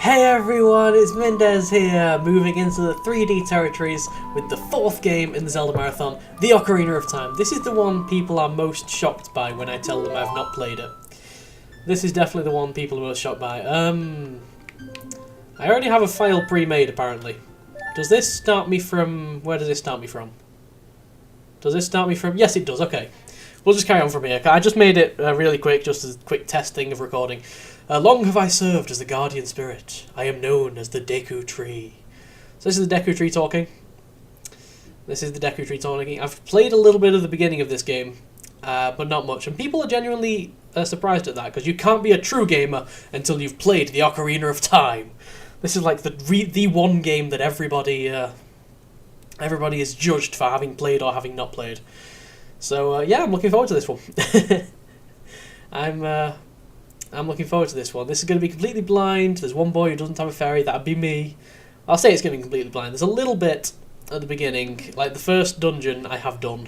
Hey everyone, it's Mindez here, moving into the 3D territories with the 4th game in the Zelda Marathon, the Ocarina of Time. This is the one people are most shocked by when I tell them I've not played it. This is definitely the one people are most shocked by. I already have a file pre-made apparently. Does this start me from... where does this start me from? Does this start me from... yes it does, okay. We'll just carry on from here. I just made it really quick, just as a quick test thing of recording. Long have I served as the guardian spirit. I am known as the Deku tree. So this is the Deku tree talking. This is the Deku tree talking. I've played a little bit of the beginning of this game, but not much. And people are genuinely surprised at that, because you can't be a true gamer until you've played the Ocarina of Time. This is like the one game that everybody is judged for having played or having not played. So yeah, I'm looking forward to this one. I'm looking forward to this one. This is going to be completely blind. There's one boy who doesn't have a fairy. That'd be me. I'll say it's going to be completely blind. There's a little bit at the beginning, like the first dungeon I have done.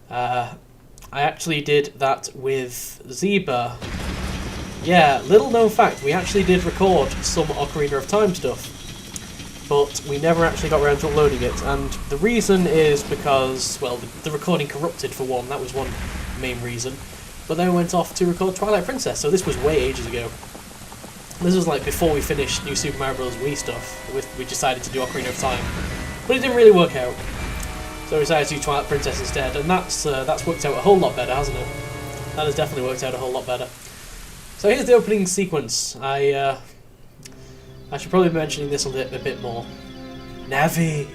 I actually did that with Zeba. Yeah, little known fact, we actually did record some Ocarina of Time stuff, but we never actually got around to uploading it, and the reason is because, well, the recording corrupted for one. That was one main reason. But then we went off to record Twilight Princess, so this was way ages ago. This was like before we finished New Super Mario Bros. Wii stuff. We decided to do Ocarina of Time, but it didn't really work out. So we decided to do Twilight Princess instead, and that's worked out a whole lot better, hasn't it? That has definitely worked out a whole lot better. So here's the opening sequence. I should probably be mentioning this a bit more. Navi,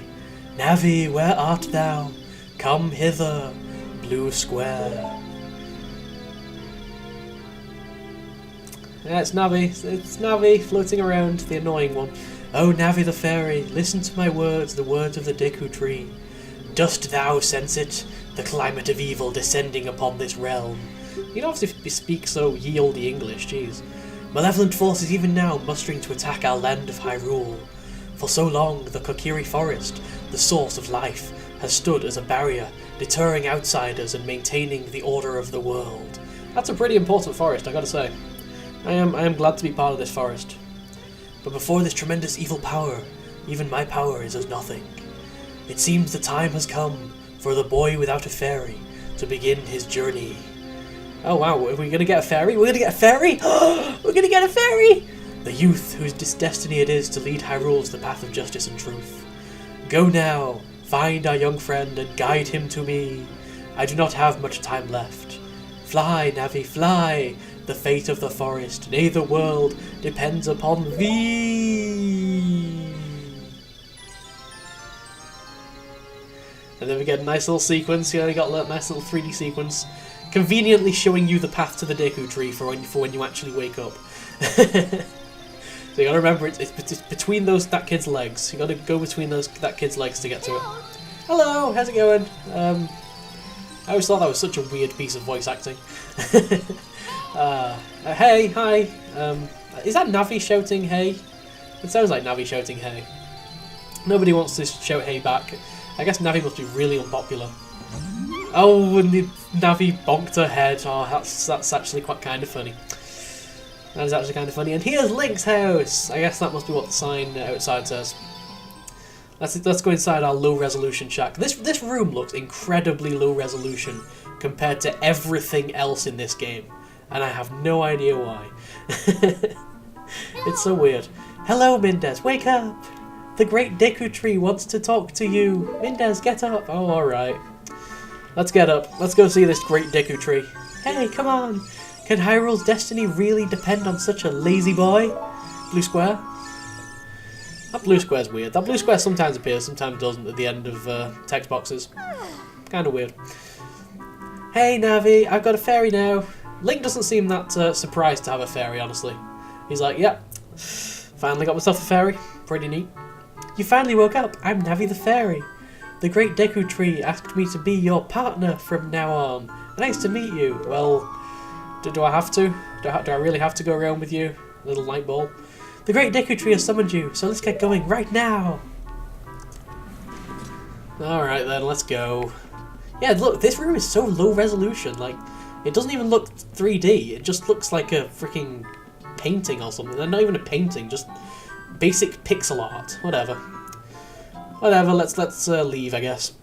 Navi, where art thou? Come hither, blue square. Yeah, it's Navi. It's Navi floating around, the annoying one. Oh, Navi the fairy, listen to my words, the words of the Deku tree. Dost thou sense it, the climate of evil descending upon this realm? You don't have to speak so ye olde English, jeez. Malevolent forces even now mustering to attack our land of Hyrule. For so long, the Kokiri Forest, the source of life, has stood as a barrier, deterring outsiders and maintaining the order of the world. That's a pretty important forest, I gotta say. I am glad to be part of this forest. But before this tremendous evil power, even my power is as nothing. It seems the time has come for the boy without a fairy to begin his journey. Oh wow, are we gonna get a fairy? We're gonna get a fairy? We're gonna get a fairy! The youth whose destiny it is to lead Hyrule to the path of justice and truth. Go now, find our young friend and guide him to me. I do not have much time left. Fly, Navi, fly! The fate of the forest, nay the world, depends upon thee. And then we get a nice little sequence. You got a nice little 3D sequence, conveniently showing you the path to the Deku tree for when you actually wake up. So you gotta remember, it's between that kid's legs. You gotta go between that kid's legs to get to it. Hello, how's it going? I always thought that was such a weird piece of voice acting. Hey, hi. Is that Navi shouting hey? It sounds like Navi shouting hey. Nobody wants to shout hey back. I guess Navi must be really unpopular. Oh, and the Navi bonked her head. Oh, that's actually quite kind of funny. That is actually kind of funny. And here's Link's house. I guess that must be what the sign outside says. Let's go inside our low resolution shack. This room looks incredibly low resolution compared to everything else in this game. And I have no idea why. It's so weird. Hello, Mindez, wake up! The great Deku tree wants to talk to you. Mindez, get up! Oh, alright. Let's get up. Let's go see this great Deku tree. Hey, come on! Can Hyrule's destiny really depend on such a lazy boy? Blue square? That blue square's weird. That blue square sometimes appears, sometimes doesn't at the end of text boxes. Kinda weird. Hey, Navi, I've got a fairy now. Link doesn't seem that surprised to have a fairy, honestly. He's like, yep, finally got myself a fairy. Pretty neat. You finally woke up. I'm Navi the fairy. The great Deku tree asked me to be your partner from now on. Nice to meet you. Well, do I have to? Do I really have to go around with you? Little light ball. The great Deku tree has summoned you, so let's get going right now. Alright then, let's go. Yeah, look, this room is so low resolution, like, it doesn't even look 3D, it just looks like a freaking painting or something. They're not even a painting, just basic pixel art. Whatever. Whatever, let's leave, I guess.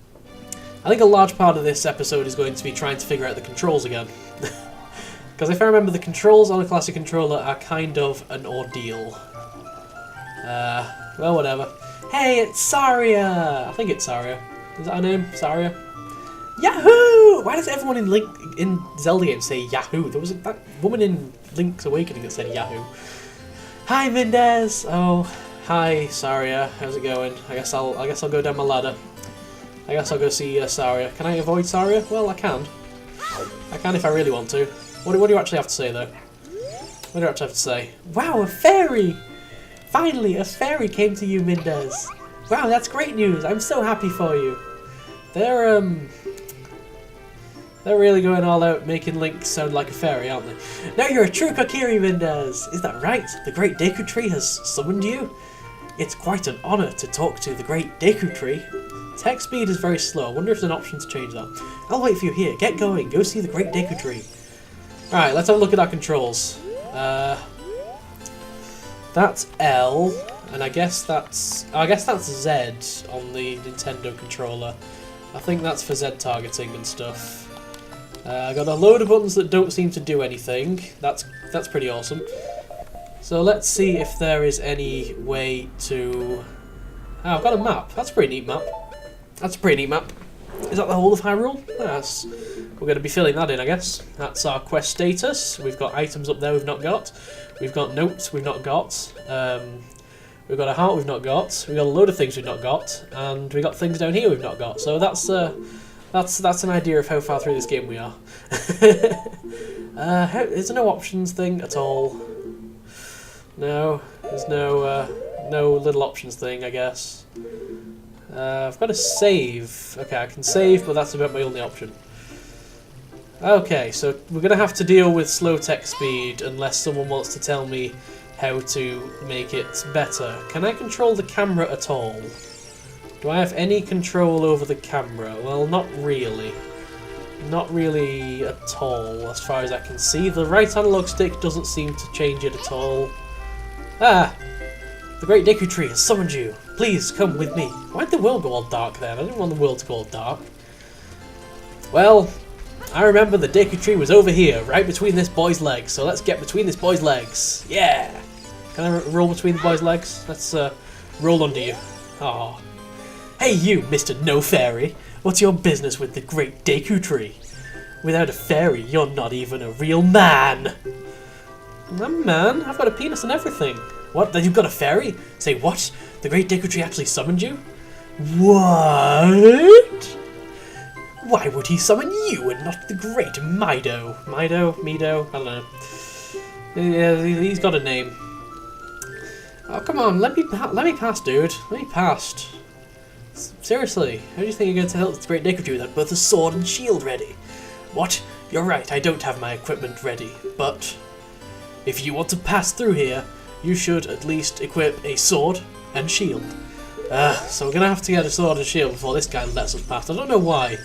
I think a large part of this episode is going to be trying to figure out the controls again. Because if I remember, the controls on a classic controller are kind of an ordeal. Well, whatever. Hey, it's Zarya! I think it's Zarya. Is that her name? Zarya? Yahoo! Why does everyone in Zelda games say Yahoo? There was that woman in Link's Awakening that said Yahoo. Hi, Mindez! Oh, hi, Zarya. How's it going? I guess I'll go down my ladder. I guess I'll go see Zarya. Can I avoid Zarya? Well, I can. I can if I really want to. What do you actually have to say, though? What do you actually have to say? Wow, a fairy! Finally, a fairy came to you, Mindez. Wow, that's great news. I'm so happy for you. They're really going all out, making Link sound like a fairy, aren't they? Now you're a true Kokiri, Mindez. Is that right? The great Deku Tree has summoned you? It's quite an honour to talk to the great Deku Tree. Text speed is very slow. I wonder if there's an option to change that. I'll wait for you here. Get going. Go see the great Deku Tree. Alright, let's have a look at our controls. That's L, and I guess that's Z on the Nintendo controller. I think that's for Z targeting and stuff. I got a load of buttons that don't seem to do anything. That's pretty awesome. So let's see if there is any way to... Oh, I've got a map. That's a pretty neat map. That's a pretty neat map. Is that the whole of Hyrule? Yes. We're going to be filling that in, I guess. That's our quest status. We've got items up there we've not got. We've got notes we've not got. We've got a heart we've not got. We've got a load of things we've not got. And we've got things down here we've not got. So that's an idea of how far through this game we are. Is there no options thing at all? No. There's no little options thing, I guess. I've got to save. Okay, I can save, but that's about my only option. Okay, so we're going to have to deal with slow text speed unless someone wants to tell me how to make it better. Can I control the camera at all? Do I have any control over the camera? Well, not really. Not really at all, as far as I can see. The right analog stick doesn't seem to change it at all. Ah! The great Deku Tree has summoned you. Please, come with me. Why did the world go all dark then? I didn't want the world to go all dark. Well, I remember the Deku Tree was over here, right between this boy's legs. So let's get between this boy's legs. Yeah! Can I roll between the boy's legs? Let's roll under you. Aww. Hey you, Mr. No Fairy. What's your business with the great Deku Tree? Without a fairy, you're not even a real man. I'm a man? I've got a penis and everything. What? That you've got a fairy? Say what? The great Deku Tree actually summoned you? What? Why would he summon you and not the great Mido? Mido? I don't know. Yeah, he's got a name. Oh, come on, let me pass, dude. Let me pass. Seriously, how do you think you're going to help the great Deku Tree without both a sword and shield ready? What? You're right, I don't have my equipment ready, but if you want to pass through here, you should at least equip a sword and shield. So we're gonna have to get a sword and shield before this guy lets us pass. I don't know why.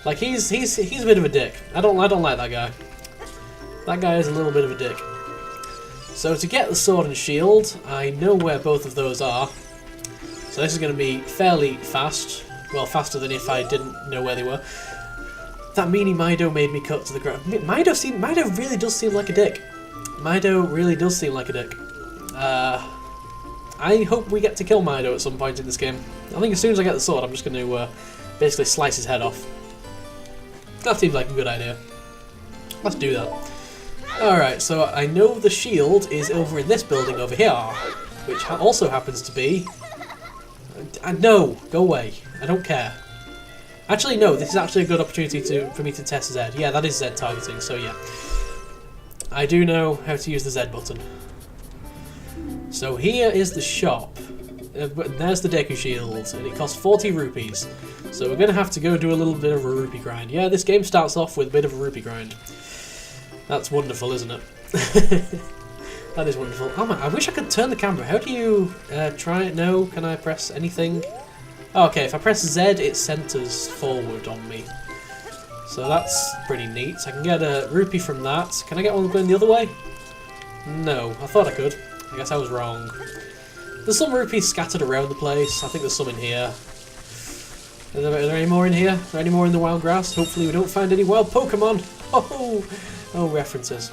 Like he's a bit of a dick. I don't like that guy. That guy is a little bit of a dick. So to get the sword and shield, I know where both of those are. So this is going to be fairly fast. Well, faster than if I didn't know where they were. That meanie Mido made me cut to the ground. Mido really does seem like a dick. Mido really does seem like a dick. I hope we get to kill Mido at some point in this game. I think as soon as I get the sword, I'm just going to basically slice his head off. That seems like a good idea. Let's do that. Alright, so I know the shield is over in this building over here, which also happens to be... no, go away. I don't care. Actually, no, this is actually a good opportunity for me to test Z. Yeah, that is Z targeting, so yeah. I do know how to use the Z button. So here is the shop. There's the Deku shield, and it costs 40 rupees. So we're going to have to go do a little bit of a rupee grind. Yeah, this game starts off with a bit of a rupee grind. That's wonderful, isn't it? That is wonderful. Oh man, I wish I could turn the camera. How do you try it? No, can I press anything? Oh, okay, if I press Z, it centers forward on me. So that's pretty neat. I can get a rupee from that. Can I get one going the other way? No, I thought I could. I guess I was wrong. There's some rupees scattered around the place. I think there's some in here. Are there any more in here? Are there any more in the wild grass? Hopefully we don't find any wild Pokemon. Oh, references.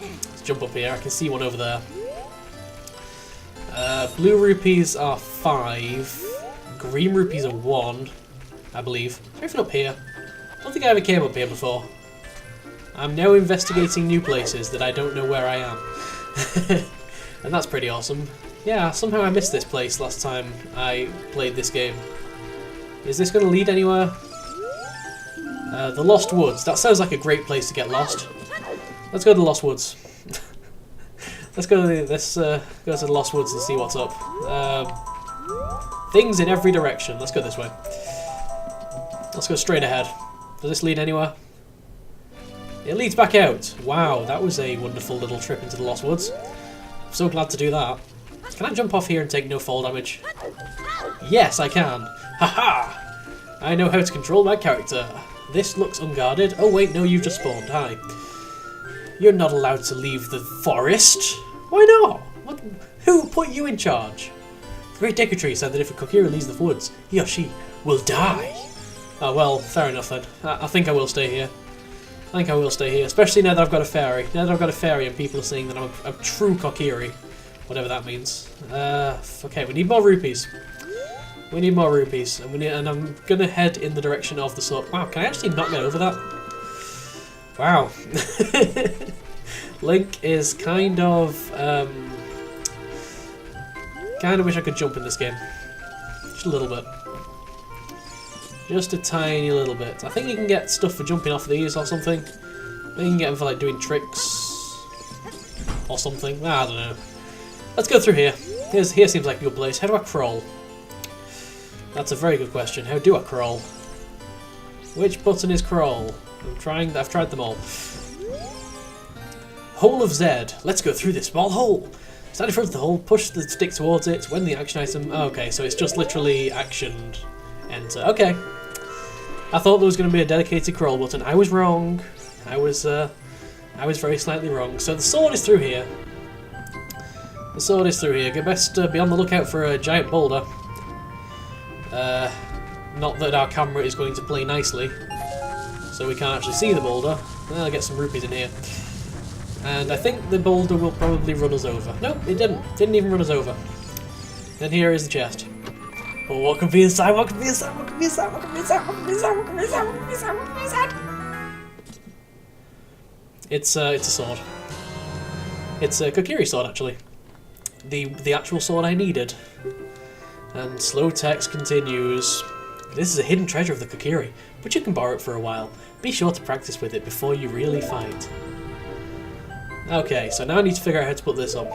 Let's jump up here. I can see one over there. Blue rupees are 5. Green rupees are 1, I believe. Anything up here? I don't think I ever came up here before. I'm now investigating new places that I don't know where I am. And that's pretty awesome. Yeah, somehow I missed this place last time I played this game. Is this going to lead anywhere? The Lost Woods. That sounds like a great place to get lost. Let's go to the Lost Woods. Let's go to the Lost Woods and see what's up. Things in every direction. Let's go this way. Let's go straight ahead. Does this lead anywhere? It leads back out. Wow, that was a wonderful little trip into the Lost Woods. I'm so glad to do that. Can I jump off here and take no fall damage? Yes, I can. Haha! I know how to control my character. This looks unguarded. Oh wait, no, you've just spawned. Hi. You're not allowed to leave the forest. Why not? Who put you in charge? The Great Deku Tree said that if a Kokiri leaves the woods, he or she will die. Oh well, fair enough then. I think I will stay here. I think I will stay here, especially now that I've got a fairy. Now that I've got a fairy and people are saying that I'm a true Kokiri. Whatever that means. Okay, we need more rupees. We need more rupees, and I'm gonna head in the direction of the sword. Wow, can I actually not get over that? Wow. Link is kind of wish I could jump in this game. Just a little bit. Just a tiny little bit. I think you can get stuff for jumping off these or something. Maybe you can get them for like doing tricks or something. I don't know. Let's go through here. Here seems like a good place. How do I crawl? That's a very good question. How do I crawl? Which button is crawl? I've tried them all. Hole of Z. Let's go through this small hole. Stand in front of the hole, push the stick towards it. When the action item... Oh, okay, so it's just literally actioned. Enter. Okay. I thought there was going to be a dedicated crawl button. I was wrong. I was very slightly wrong. So the sword is through here. The sword is through here. You best be on the lookout for a giant boulder. Not that our camera is going to play nicely, so we can't actually see the boulder. I'll get some rupees in here. And I think the boulder will probably run us over. Nope, it didn't. Didn't even run us over. Then here is the chest. Oh, what could be inside? What could be inside? What could be inside? What could be inside? What could be inside? What could be inside? What could be inside? What could be inside? It's a sword. It's a Kokiri sword, actually. The actual sword I needed. And slow text continues. This is a hidden treasure of the Kokiri, but you can borrow it for a while. Be sure to practice with it before you really fight. Okay, so now I need to figure out how to put this on.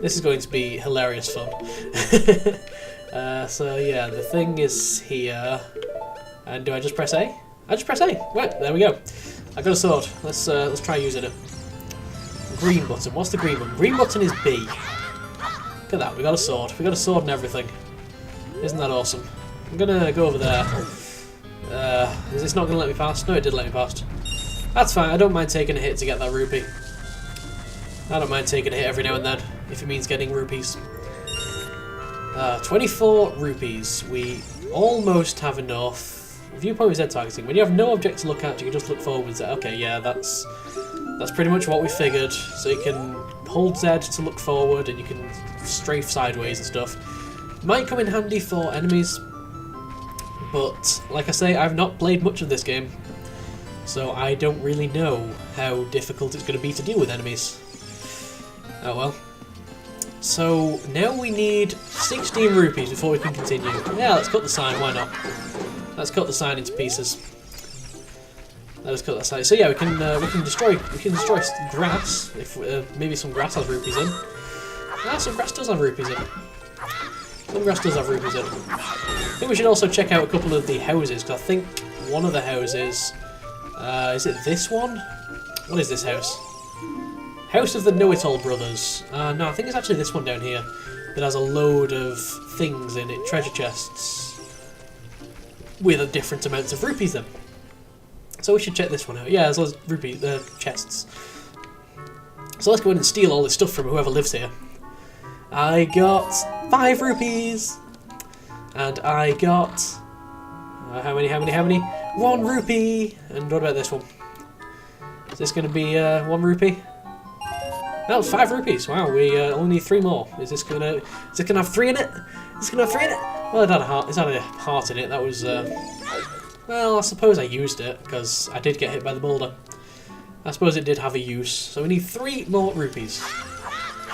This is going to be hilarious fun. So yeah, the thing is here. And do I just press A? I just press A. Right, there we go. I got a sword. Let's try using it. Green button. What's the green button? Green button is B. Look at that, we got a sword. We got a sword and everything. Isn't that awesome? I'm gonna go over there. Is this not gonna let me past? No, it did let me past. That's fine, I don't mind taking a hit to get that rupee. I don't mind taking a hit every now and then, if it means getting rupees. 24 rupees. We almost have enough. Viewpoint with Z targeting. When you have no object to look at, you can just look forward and say, okay, yeah, that's pretty much what we figured. So you can hold Z to look forward, and you can strafe sideways and stuff. Might come in handy for enemies, but like I say, I've not played much of this game, so I don't really know how difficult it's going to be to deal with enemies. Oh well. So now we need 16 rupees before we can continue. Yeah, let's cut the sign, why not? Let's cut the sign into pieces. Let's cut that sign. So yeah, we can destroy grass if maybe some grass has rupees in. Ah, some grass does have rupees in. Some grass does have rupees in. I think we should also check out a couple of the houses, because I think one of the houses... is it this one? What is this house? House of the Know-It-All Brothers. No, I think it's actually this one down here that has a load of things in it, treasure chests, with a different amounts of rupees in. So we should check this one out. Yeah, there's loads of rupee chests. So let's go in and steal all this stuff from whoever lives here. I got 5 rupees. And I got... how many? 1 rupee! And what about this one? Is this going to be 1 rupee? No, it's 5 rupees. Wow, we only need 3 more. Is this gonna have 3 in it? Is this gonna have 3 in it? Well, it had a heart. It's had a heart in it. That was well, I suppose I used it because I did get hit by the boulder. I suppose it did have a use. So we need 3 more rupees.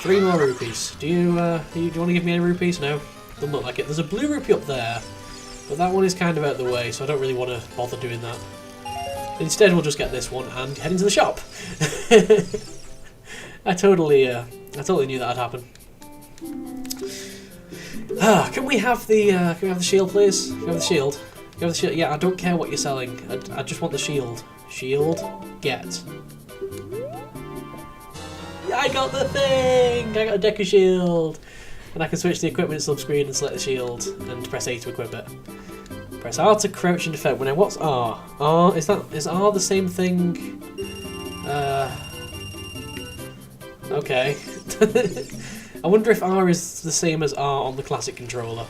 3 more rupees. Do you want to give me any rupees? No, doesn't look like it. There's a blue rupee up there, but that one is kind of out of the way, so I don't really want to bother doing that. Instead, we'll just get this one and head into the shop. I totally knew that'd happen. Can we have the shield, please? Can we have the shield? Can we have the shield? Yeah, I don't care what you're selling. I just want the shield. Shield, get. I got the thing! I got a Deku shield! And I can switch the equipment sub-screen and select the shield and press A to equip it. Press R to crouch and defend. What's R? R, is R the same thing? Okay. I wonder if R is the same as R on the classic controller.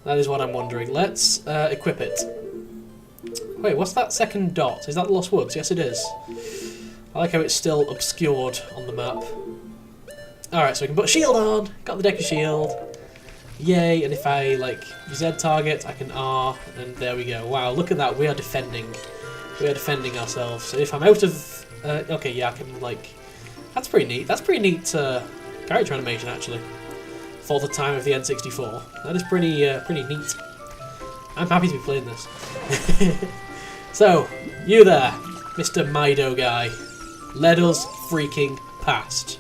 That is what I'm wondering. Let's equip it. Wait, what's that second dot? Is that the Lost Woods? Yes, it is. I like how it's still obscured on the map. Alright, so we can put a shield on. Got the Deku shield. Yay, and if I, like, Z target, I can R, and there we go. Wow, look at that, we are defending. We are defending ourselves. So if I'm out of... okay, yeah, I can, like... That's pretty neat. That's pretty neat character animation, actually. For the time of the N64. That is pretty neat. I'm happy to be playing this. So, you there, Mr. Mido guy. Let us freaking past.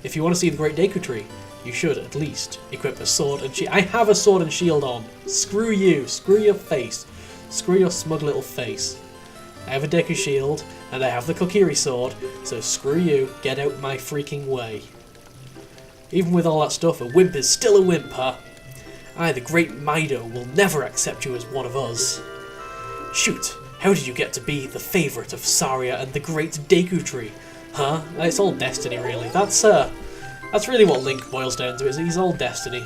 If you want to see the Great Deku Tree, you should at least equip a sword and shield. I have a sword and shield on. Screw you. Screw your face. Screw your smug little face. I have a Deku shield, and I have the Kokiri sword, so screw you. Get out my freaking way. Even with all that stuff, a wimp is still a wimp, huh? I, the great Mido, will never accept you as one of us. Shoot. How did you get to be the favourite of Zarya and the Great Deku Tree? Huh? It's all destiny, really. That's really what Link boils down to. Is he's all destiny.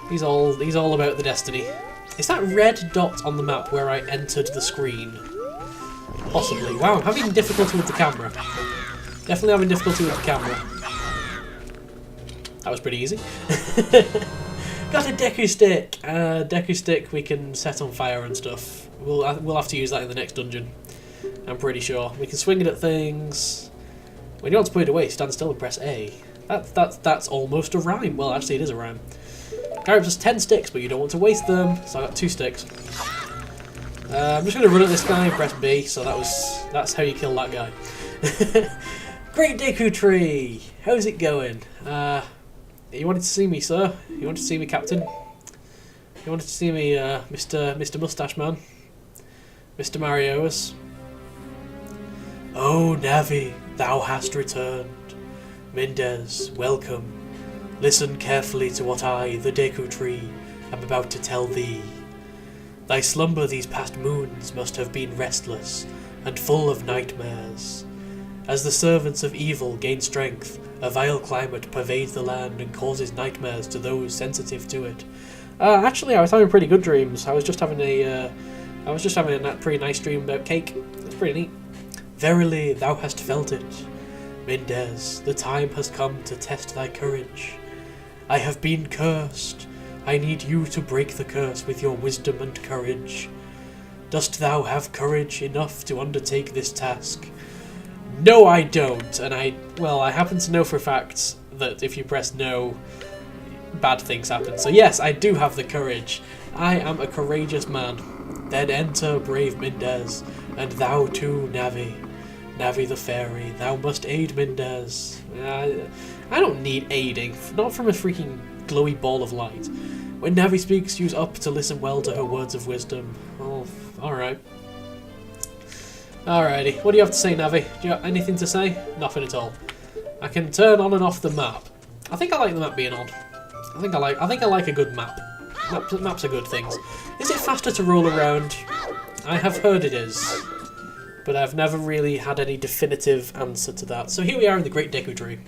He's all about the destiny. Is that red dot on the map where I entered the screen? Possibly. Wow, I'm having difficulty with the camera. Definitely having difficulty with the camera. That was pretty easy. Got a Deku stick. Deku stick we can set on fire and stuff. We'll have to use that in the next dungeon. I'm pretty sure. We can swing it at things. When you want to put it away, stand still and press A. That's almost a rhyme. Well, actually, it is a rhyme. Carry up just 10 sticks, but you don't want to waste them. So I got 2 sticks. I'm just going to run at this guy and press B. So that's how you kill that guy. Great Deku Tree. How's it going? You wanted to see me, sir? You wanted to see me, Captain? You wanted to see me, Mr. Mustache Man? Mr. Mario's? Oh, Navi, thou hast returned. Mindez, welcome. Listen carefully to what I, the Deku Tree, am about to tell thee. Thy slumber these past moons must have been restless and full of nightmares. As the servants of evil gain strength, a vile climate pervades the land and causes nightmares to those sensitive to it. Actually, I was having pretty good dreams. I was just having a pretty nice dream about cake. It's pretty neat. Verily, thou hast felt it. Mindez, the time has come to test thy courage. I have been cursed. I need you to break the curse with your wisdom and courage. Dost thou have courage enough to undertake this task? No, I don't, and I happen to know for a fact that if you press no, bad things happen. So yes, I do have the courage. I am a courageous man. Then enter, brave Mindez, and thou too, Navi. Navi the fairy, thou must aid Mindez. I don't need aiding, not from a freaking glowy ball of light. When Navi speaks, use up to listen well to her words of wisdom. Oh, alright. Alrighty, what do you have to say, Navi? Do you have anything to say? Nothing at all. I can turn on and off the map. I think I like the map being on. I think I like a good map. Maps are good things. Is it faster to roll around? I have heard it is. but I've never really had any definitive answer to that. So here we are in the Great Deku Tree.